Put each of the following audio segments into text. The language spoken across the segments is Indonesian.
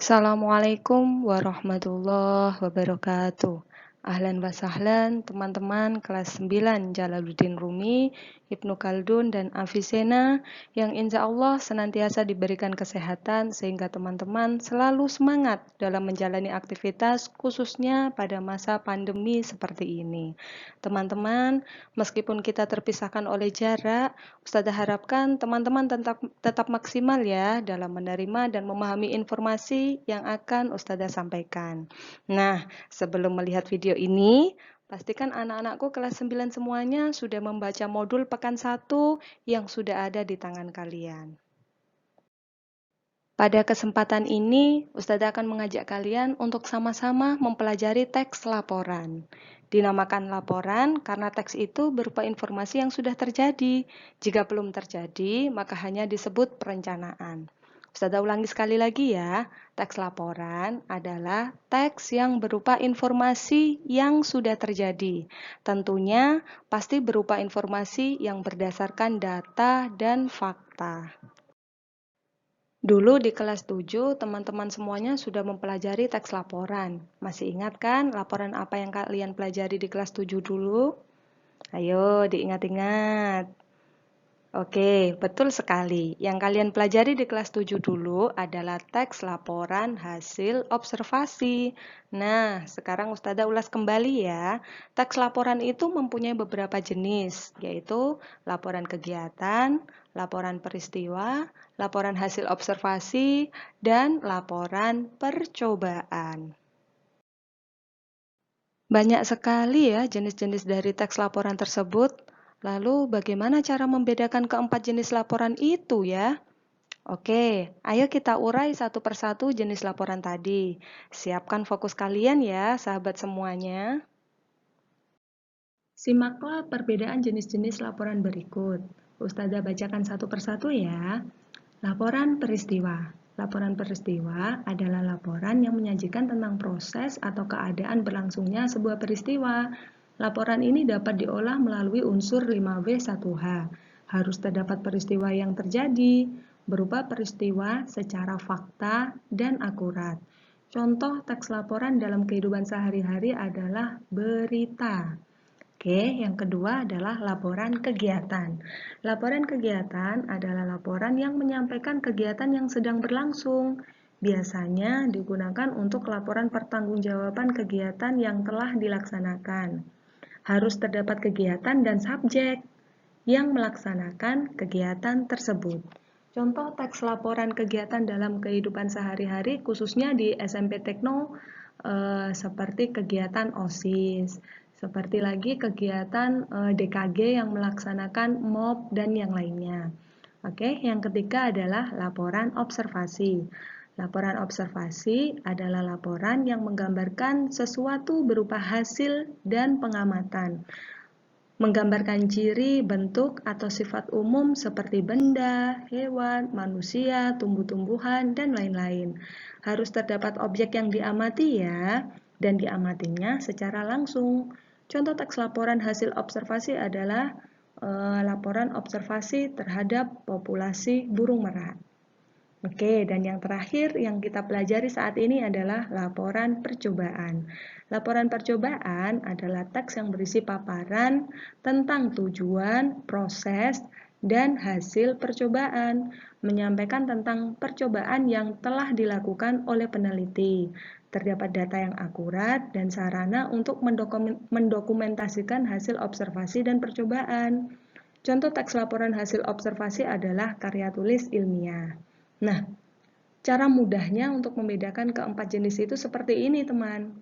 Assalamualaikum warahmatullahi wabarakatuh. Ahlan wa sahlan teman-teman kelas 9 Jalaluddin Rumi, Ibnu Khaldun, dan Avicenna yang insya Allah senantiasa diberikan kesehatan sehingga teman-teman selalu semangat dalam menjalani aktivitas khususnya pada masa pandemi seperti ini. Teman-teman, meskipun kita terpisahkan oleh jarak, Ustazah harapkan teman-teman tetap maksimal ya dalam menerima dan memahami informasi yang akan Ustazah sampaikan. Nah, sebelum melihat video ini, pastikan anak-anakku kelas 9 semuanya sudah membaca modul pekan 1 yang sudah ada di tangan kalian. Pada kesempatan ini, Ustazah akan mengajak kalian untuk sama-sama mempelajari teks laporan. Dinamakan laporan karena teks itu berupa informasi yang sudah terjadi. Jika belum terjadi, maka hanya disebut perencanaan. Ustazah ulangi sekali lagi ya, teks laporan adalah teks yang berupa informasi yang sudah terjadi. Tentunya pasti berupa informasi yang berdasarkan data dan fakta. Dulu di kelas 7, teman-teman semuanya sudah mempelajari teks laporan. Masih ingat kan laporan apa yang kalian pelajari di kelas 7 dulu? Ayo diingat-ingat. Oke, betul sekali. Yang kalian pelajari di kelas 7 dulu adalah teks laporan hasil observasi. Nah, sekarang Ustazah ulas kembali ya. Teks laporan itu mempunyai beberapa jenis, yaitu laporan kegiatan, laporan peristiwa, laporan hasil observasi, dan laporan percobaan. Banyak sekali ya jenis-jenis dari teks laporan tersebut. Lalu bagaimana cara membedakan keempat jenis laporan itu ya? Oke, ayo kita urai satu persatu jenis laporan tadi. Siapkan fokus kalian ya, sahabat semuanya. Simaklah perbedaan jenis-jenis laporan berikut. Ustazah bacakan satu persatu ya. Laporan peristiwa. Laporan peristiwa adalah laporan yang menyajikan tentang proses atau keadaan berlangsungnya sebuah peristiwa. Laporan ini dapat diolah melalui unsur 5W1H. Harus terdapat peristiwa yang terjadi, berupa peristiwa secara fakta dan akurat. Contoh teks laporan dalam kehidupan sehari-hari adalah berita. Oke, yang kedua adalah laporan kegiatan. Laporan kegiatan adalah laporan yang menyampaikan kegiatan yang sedang berlangsung. Biasanya digunakan untuk laporan pertanggungjawaban kegiatan yang telah dilaksanakan. Harus terdapat kegiatan dan subjek yang melaksanakan kegiatan tersebut. Contoh teks laporan kegiatan dalam kehidupan sehari-hari khususnya di SMP Tekno seperti kegiatan OSIS, seperti lagi kegiatan DKG yang melaksanakan MOP dan yang lainnya. Oke, yang ketiga adalah laporan observasi. Laporan observasi adalah laporan yang menggambarkan sesuatu berupa hasil dan pengamatan. Menggambarkan ciri, bentuk, atau sifat umum seperti benda, hewan, manusia, tumbuh-tumbuhan, dan lain-lain. Harus terdapat objek yang diamati ya, dan diamatinya secara langsung. Contoh teks laporan hasil observasi adalah laporan observasi terhadap populasi burung merak. Oke, dan yang terakhir yang kita pelajari saat ini adalah laporan percobaan. Laporan percobaan adalah teks yang berisi paparan tentang tujuan, proses, dan hasil percobaan, menyampaikan tentang percobaan yang telah dilakukan oleh peneliti. Terdapat data yang akurat dan sarana untuk mendokumentasikan hasil observasi dan percobaan. Contoh teks laporan hasil observasi adalah karya tulis ilmiah. Nah, cara mudahnya untuk membedakan keempat jenis itu seperti ini, teman.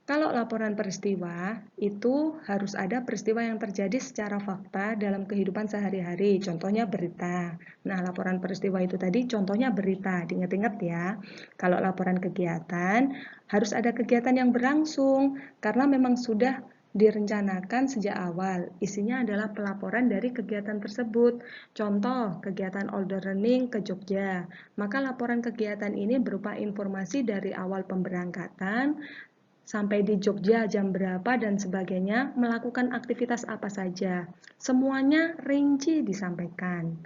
Kalau laporan peristiwa, itu harus ada peristiwa yang terjadi secara fakta dalam kehidupan sehari-hari, contohnya berita. Nah, laporan peristiwa itu tadi contohnya berita, diingat-ingat ya. Kalau laporan kegiatan, harus ada kegiatan yang berlangsung, karena memang sudah direncanakan sejak awal. Isinya adalah pelaporan dari kegiatan tersebut. Contoh, kegiatan Older Learning ke Jogja. Maka laporan kegiatan ini berupa informasi dari awal pemberangkatan sampai di Jogja jam berapa dan sebagainya, melakukan aktivitas apa saja. Semuanya rinci disampaikan.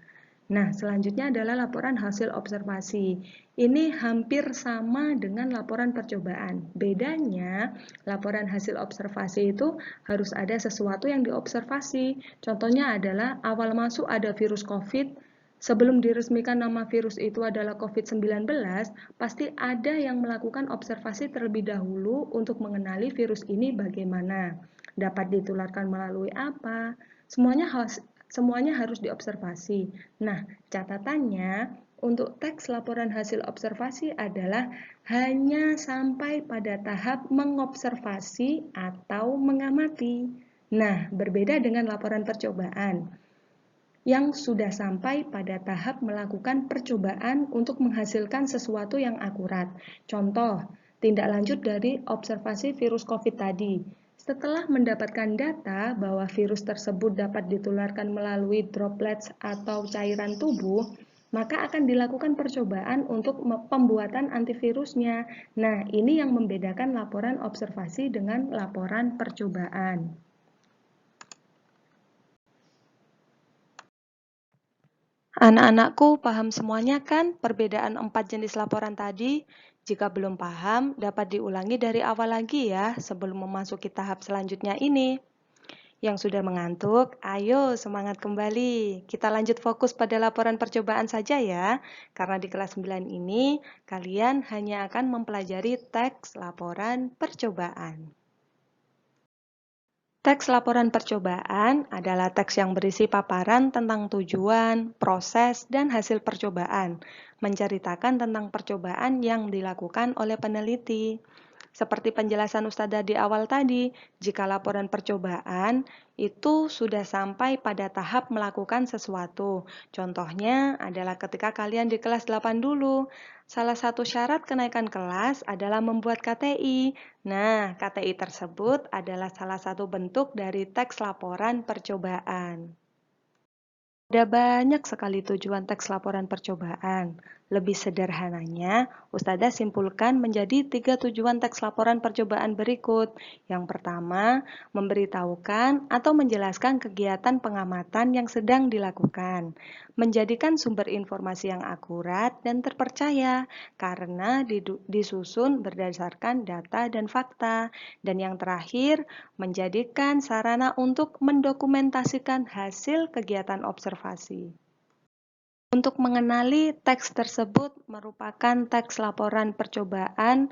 Nah, selanjutnya adalah laporan hasil observasi. Ini hampir sama dengan laporan percobaan. Bedanya, laporan hasil observasi itu harus ada sesuatu yang diobservasi. Contohnya adalah awal masuk ada virus COVID, sebelum diresmikan nama virus itu adalah COVID-19, pasti ada yang melakukan observasi terlebih dahulu untuk mengenali virus ini bagaimana. Dapat ditularkan melalui apa? Semuanya harus diobservasi. Nah, catatannya untuk teks laporan hasil observasi adalah hanya sampai pada tahap mengobservasi atau mengamati. Nah, berbeda dengan laporan percobaan yang sudah sampai pada tahap melakukan percobaan untuk menghasilkan sesuatu yang akurat. Contoh, tindak lanjut dari observasi virus COVID tadi. Setelah mendapatkan data bahwa virus tersebut dapat ditularkan melalui droplets atau cairan tubuh, maka akan dilakukan percobaan untuk pembuatan antivirusnya. Nah, ini yang membedakan laporan observasi dengan laporan percobaan. Anak-anakku paham semuanya kan perbedaan 4 jenis laporan tadi? Jika belum paham, dapat diulangi dari awal lagi ya sebelum memasuki tahap selanjutnya ini. Yang sudah mengantuk, ayo semangat kembali. Kita lanjut fokus pada laporan percobaan saja ya. Karena di kelas 9 ini, kalian hanya akan mempelajari teks laporan percobaan. Teks laporan percobaan adalah teks yang berisi paparan tentang tujuan, proses, dan hasil percobaan, menceritakan tentang percobaan yang dilakukan oleh peneliti. Seperti penjelasan Ustazah di awal tadi, jika laporan percobaan itu sudah sampai pada tahap melakukan sesuatu. Contohnya adalah ketika kalian di kelas 8 dulu. Salah satu syarat kenaikan kelas adalah membuat KTI. Nah, KTI tersebut adalah salah satu bentuk dari teks laporan percobaan. Ada banyak sekali tujuan teks laporan percobaan. Lebih sederhananya, Ustazah simpulkan menjadi 3 tujuan teks laporan percobaan berikut. Yang pertama, memberitahukan atau menjelaskan kegiatan pengamatan yang sedang dilakukan. Menjadikan sumber informasi yang akurat dan terpercaya, karena disusun berdasarkan data dan fakta. Dan yang terakhir, menjadikan sarana untuk mendokumentasikan hasil kegiatan observasi. Untuk mengenali teks tersebut merupakan teks laporan percobaan,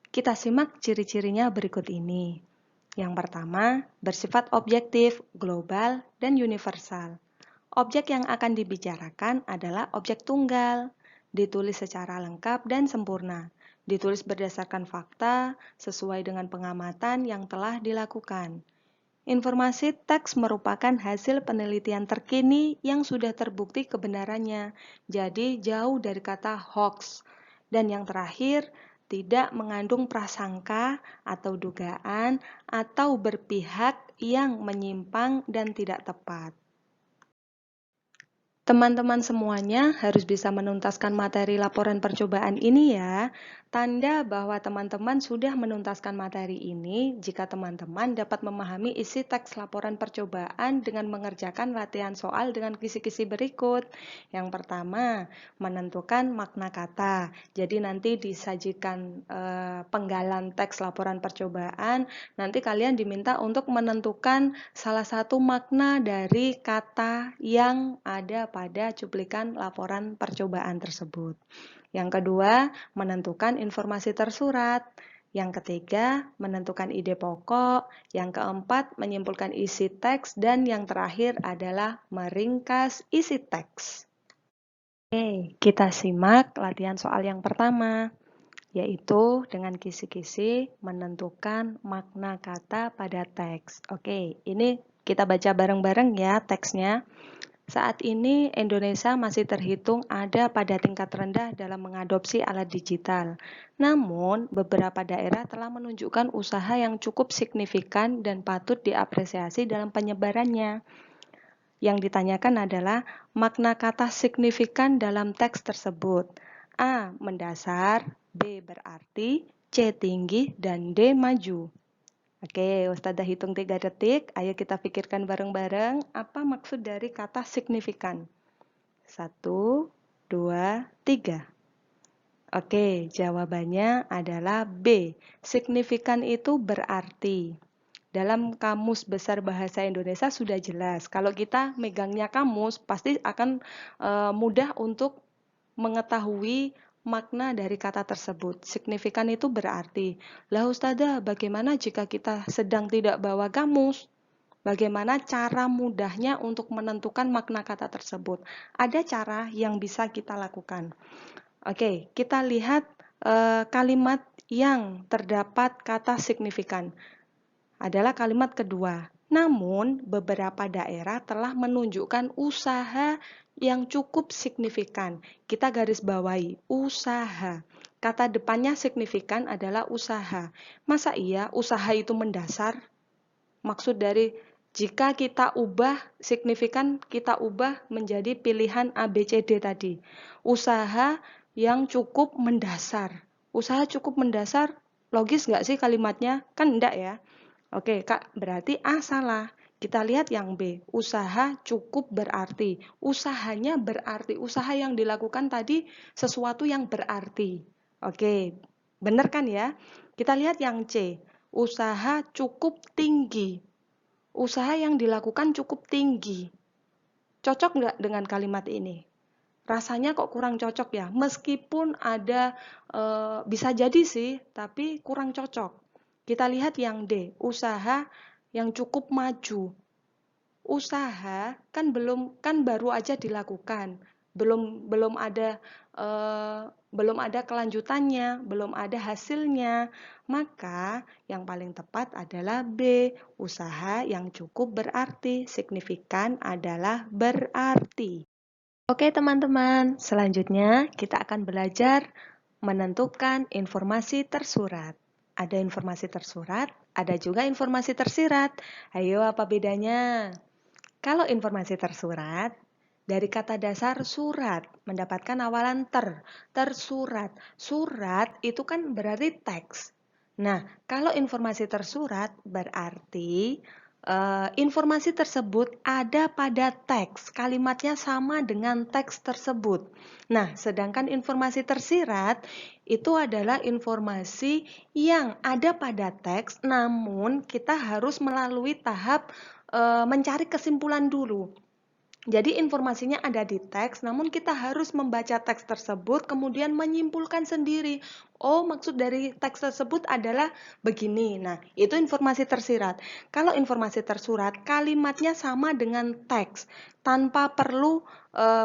kita simak ciri-cirinya berikut ini. Yang pertama, bersifat objektif, global, dan universal. Objek yang akan dibicarakan adalah objek tunggal, ditulis secara lengkap dan sempurna, ditulis berdasarkan fakta sesuai dengan pengamatan yang telah dilakukan. Informasi teks merupakan hasil penelitian terkini yang sudah terbukti kebenarannya, jadi jauh dari kata hoax. Dan yang terakhir, tidak mengandung prasangka atau dugaan atau berpihak yang menyimpang dan tidak tepat. Teman-teman semuanya harus bisa menuntaskan materi laporan percobaan ini ya. Tanda bahwa teman-teman sudah menuntaskan materi ini jika teman-teman dapat memahami isi teks laporan percobaan dengan mengerjakan latihan soal dengan kisi-kisi berikut. Yang pertama, menentukan makna kata. Jadi nanti disajikan penggalan teks laporan percobaan, nanti kalian diminta untuk menentukan salah satu makna dari kata yang ada pada cuplikan laporan percobaan tersebut. Yang kedua, menentukan informasi tersurat. Yang ketiga, menentukan ide pokok. Yang keempat, menyimpulkan isi teks. Dan yang terakhir adalah meringkas isi teks. Oke, kita simak latihan soal yang pertama, yaitu dengan kisi-kisi menentukan makna kata pada teks. Oke, ini kita baca bareng-bareng ya teksnya. Saat ini Indonesia masih terhitung ada pada tingkat rendah dalam mengadopsi alat digital. Namun, beberapa daerah telah menunjukkan usaha yang cukup signifikan dan patut diapresiasi dalam penyebarannya. Yang ditanyakan adalah makna kata signifikan dalam teks tersebut. A. Mendasar, B. Berarti, C. Tinggi, dan D. Maju. Oke, Ustazah hitung 3 detik. Ayo kita pikirkan bareng-bareng apa maksud dari kata signifikan. 1, 2, 3. Oke, jawabannya adalah B. Signifikan itu berarti. Dalam Kamus Besar Bahasa Indonesia sudah jelas. Kalau kita megangnya kamus, pasti akan mudah untuk mengetahui makna dari kata tersebut. Signifikan itu berarti. Lah Ustazah, bagaimana jika kita sedang tidak bawa kamus? Bagaimana cara mudahnya untuk menentukan makna kata tersebut? Ada cara yang bisa kita lakukan. Oke, kita lihat kalimat yang terdapat kata signifikan adalah kalimat kedua. Namun, beberapa daerah telah menunjukkan usaha yang cukup signifikan. Kita garis bawahi, usaha. Kata depannya signifikan adalah usaha. Masa iya usaha itu mendasar? Maksud dari jika kita ubah signifikan, kita ubah menjadi pilihan A, B, C, D tadi. Usaha yang cukup mendasar. Usaha cukup mendasar, logis nggak sih kalimatnya? Kan enggak ya? Oke, Kak, berarti A salah. Kita lihat yang B, usaha cukup berarti. Usahanya berarti, usaha yang dilakukan tadi sesuatu yang berarti. Oke, benar kan ya? Kita lihat yang C, usaha cukup tinggi. Usaha yang dilakukan cukup tinggi. Cocok nggak dengan kalimat ini? Rasanya kok kurang cocok ya, meskipun ada bisa jadi sih, tapi kurang cocok. Kita lihat yang D, usaha yang cukup maju. Usaha kan baru aja dilakukan, belum ada kelanjutannya, belum ada hasilnya. Maka yang paling tepat adalah B, usaha yang cukup berarti. Signifikan adalah berarti. Oke teman-teman, selanjutnya kita akan belajar menentukan informasi tersurat. Ada informasi tersurat, ada juga informasi tersirat. Ayo, apa bedanya? Kalau informasi tersurat, dari kata dasar surat, mendapatkan awalan tersurat. Surat itu kan berarti teks. Nah, kalau informasi tersurat berarti informasi tersebut ada pada teks, kalimatnya sama dengan teks tersebut. Nah, sedangkan informasi tersirat itu adalah informasi yang ada pada teks, namun kita harus melalui tahap mencari kesimpulan dulu. Jadi informasinya ada di teks, namun kita harus membaca teks tersebut, kemudian menyimpulkan sendiri. Oh, maksud dari teks tersebut adalah begini. Nah, itu informasi tersirat. Kalau informasi tersurat, kalimatnya sama dengan teks, tanpa perlu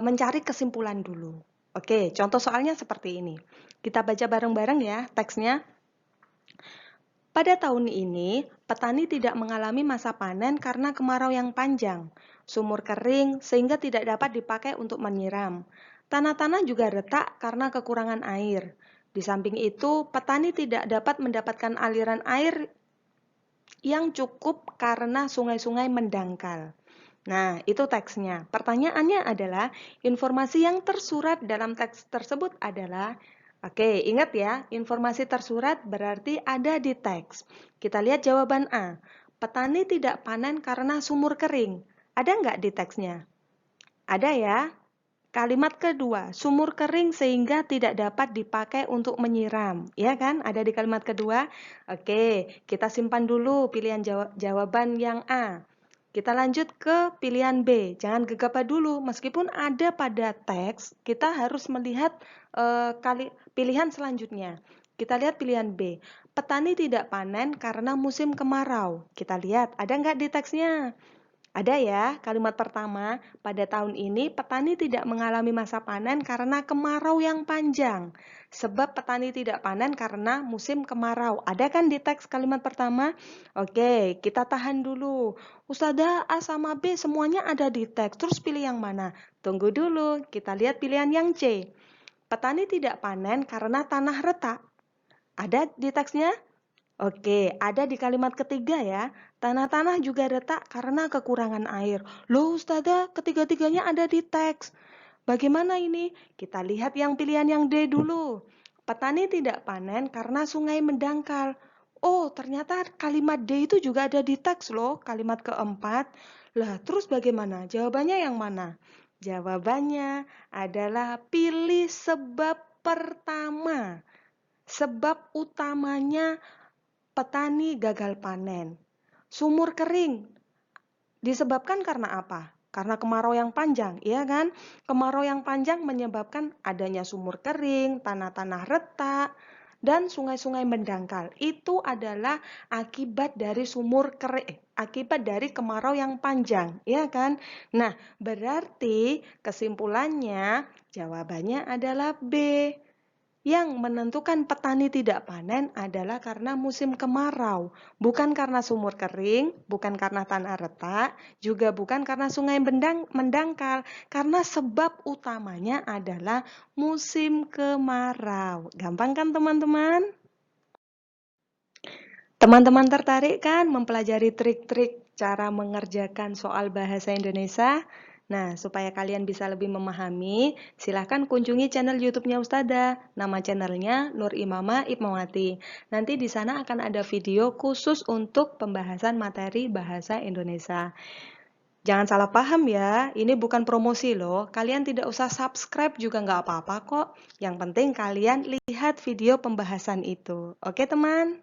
mencari kesimpulan dulu. Oke, contoh soalnya seperti ini. Kita baca bareng-bareng ya teksnya. Pada tahun ini, petani tidak mengalami masa panen karena kemarau yang panjang, sumur kering sehingga tidak dapat dipakai untuk menyiram. Tanah-tanah juga retak karena kekurangan air. Di samping itu, petani tidak dapat mendapatkan aliran air yang cukup karena sungai-sungai mendangkal. Nah, itu teksnya. Pertanyaannya adalah, informasi yang tersurat dalam teks tersebut adalah, oke, ingat ya, informasi tersurat berarti ada di teks. Kita lihat jawaban A. Petani tidak panen karena sumur kering. Ada nggak di teksnya? Ada ya. Kalimat kedua, sumur kering sehingga tidak dapat dipakai untuk menyiram. Ya kan? Ada di kalimat kedua. Oke, kita simpan dulu pilihan jawaban yang A. Kita lanjut ke pilihan B. Jangan gegabah dulu, meskipun ada pada teks, kita harus melihat pilihan selanjutnya. Kita lihat pilihan B. Petani tidak panen karena musim kemarau. Kita lihat, ada nggak di teksnya? Ada ya, kalimat pertama, pada tahun ini petani tidak mengalami masa panen karena kemarau yang panjang. Sebab petani tidak panen karena musim kemarau. Ada kan di teks kalimat pertama? Oke, kita tahan dulu. Ustazah, A sama B semuanya ada di teks, terus pilih yang mana? Tunggu dulu, kita lihat pilihan yang C. Petani tidak panen karena tanah retak. Ada di teksnya? Oke, ada di kalimat ketiga ya. Tanah-tanah juga retak karena kekurangan air. Loh Ustazah, ketiga-tiganya ada di teks. Bagaimana ini? Kita lihat yang pilihan yang D dulu. Petani tidak panen karena sungai mendangkal. Oh, ternyata kalimat D itu juga ada di teks loh, kalimat keempat. Lah, terus bagaimana? Jawabannya yang mana? Jawabannya adalah pilih sebab pertama. Sebab utamanya petani gagal panen. Sumur kering disebabkan karena apa? Karena kemarau yang panjang, iya kan? Kemarau yang panjang menyebabkan adanya sumur kering, tanah-tanah retak, dan sungai-sungai mendangkal. Itu adalah akibat dari akibat dari kemarau yang panjang, iya kan? Nah, berarti kesimpulannya jawabannya adalah B. Yang menentukan petani tidak panen adalah karena musim kemarau, bukan karena sumur kering, bukan karena tanah retak, juga bukan karena sungai mendangkal, karena sebab utamanya adalah musim kemarau. Gampang kan teman-teman? Teman-teman tertarik kan mempelajari trik-trik cara mengerjakan soal bahasa Indonesia? Nah, supaya kalian bisa lebih memahami, silahkan kunjungi channel YouTube-nya Ustazah. Nama channelnya Nur Imamah Ipmawati. Nanti di sana akan ada video khusus untuk pembahasan materi bahasa Indonesia. Jangan salah paham ya, ini bukan promosi loh. Kalian tidak usah subscribe juga nggak apa-apa kok. Yang penting kalian lihat video pembahasan itu. Oke teman?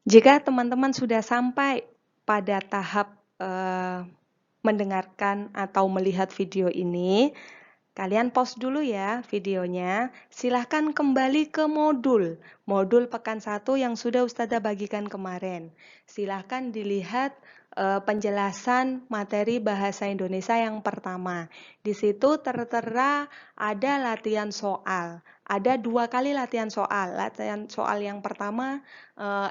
Jika teman-teman sudah sampai pada tahap mendengarkan atau melihat video ini, kalian pause dulu ya videonya. Silahkan kembali ke modul pekan 1 yang sudah Ustazah bagikan kemarin. Silahkan dilihat penjelasan materi bahasa Indonesia yang pertama. Di situ tertera ada latihan soal. Ada 2 kali latihan soal. Latihan soal yang pertama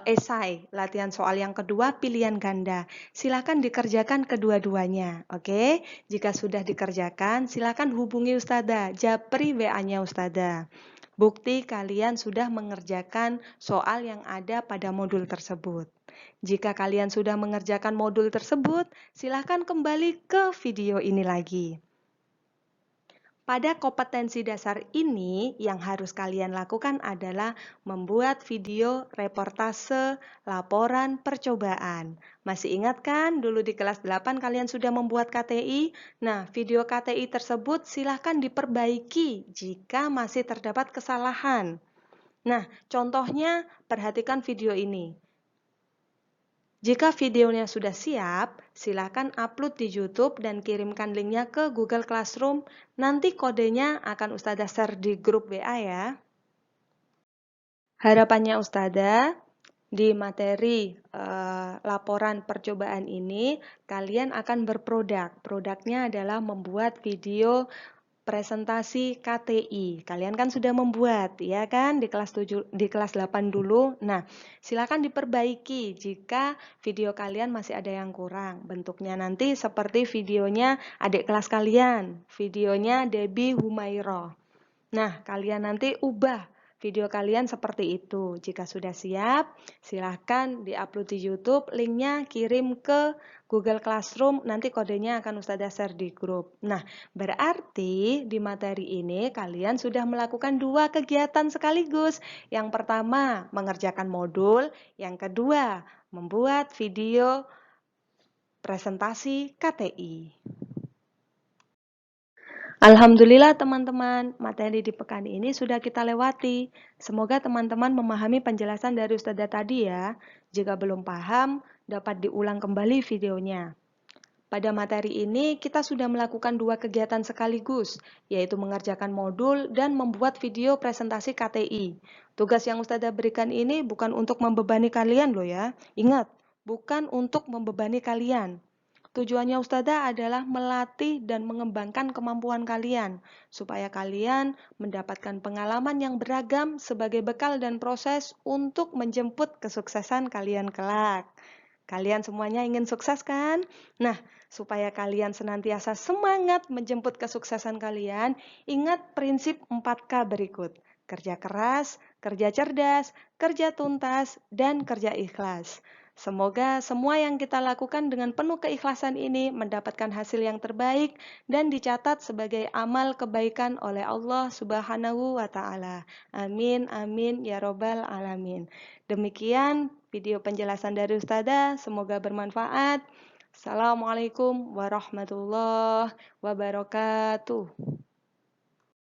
esai, latihan soal yang kedua pilihan ganda. Silakan dikerjakan kedua-duanya, oke? Jika sudah dikerjakan, silakan hubungi Ustazah, japri WA-nya Ustazah. Bukti kalian sudah mengerjakan soal yang ada pada modul tersebut. Jika kalian sudah mengerjakan modul tersebut, silakan kembali ke video ini lagi. Pada kompetensi dasar ini, yang harus kalian lakukan adalah membuat video reportase laporan percobaan. Masih ingat kan dulu di kelas 8 kalian sudah membuat KTI? Nah, video KTI tersebut silahkan diperbaiki jika masih terdapat kesalahan. Nah, contohnya perhatikan video ini. Jika videonya sudah siap, silakan upload di YouTube dan kirimkan linknya ke Google Classroom. Nanti kodenya akan Ustazah share di grup WA ya. Harapannya Ustazah, di materi laporan percobaan ini, kalian akan berproduk. Produknya adalah membuat video presentasi KTI. Kalian kan sudah membuat, ya kan? Di kelas 7, di kelas 8 dulu. Nah, silakan diperbaiki jika video kalian masih ada yang kurang. Bentuknya nanti seperti videonya adik kelas kalian, videonya Debbie Humairah. Nah, kalian nanti ubah video kalian seperti itu. Jika sudah siap, silahkan diupload di YouTube, linknya kirim ke Google Classroom, nanti kodenya akan Ustazah share di grup. Nah, berarti di materi ini kalian sudah melakukan 2 kegiatan sekaligus. Yang pertama, mengerjakan modul. Yang kedua, membuat video presentasi KTI. Alhamdulillah teman-teman, materi di pekan ini sudah kita lewati. Semoga teman-teman memahami penjelasan dari Ustazah tadi ya. Jika belum paham, dapat diulang kembali videonya. Pada materi ini, kita sudah melakukan 2 kegiatan sekaligus, yaitu mengerjakan modul dan membuat video presentasi KTI. Tugas yang Ustazah berikan ini bukan untuk membebani kalian loh ya. Ingat, bukan untuk membebani kalian. Tujuannya Ustazah adalah melatih dan mengembangkan kemampuan kalian, supaya kalian mendapatkan pengalaman yang beragam sebagai bekal dan proses untuk menjemput kesuksesan kalian kelak. Kalian semuanya ingin sukses kan? Nah, supaya kalian senantiasa semangat menjemput kesuksesan kalian, ingat prinsip 4K berikut. Kerja keras, kerja cerdas, kerja tuntas, dan kerja ikhlas. Semoga semua yang kita lakukan dengan penuh keikhlasan ini mendapatkan hasil yang terbaik dan dicatat sebagai amal kebaikan oleh Allah Subhanahu wa Ta'ala. Amin, amin, ya Robbal 'Alamin. Demikian video penjelasan dari Ustazah, semoga bermanfaat. Assalamualaikum warahmatullahi wabarakatuh.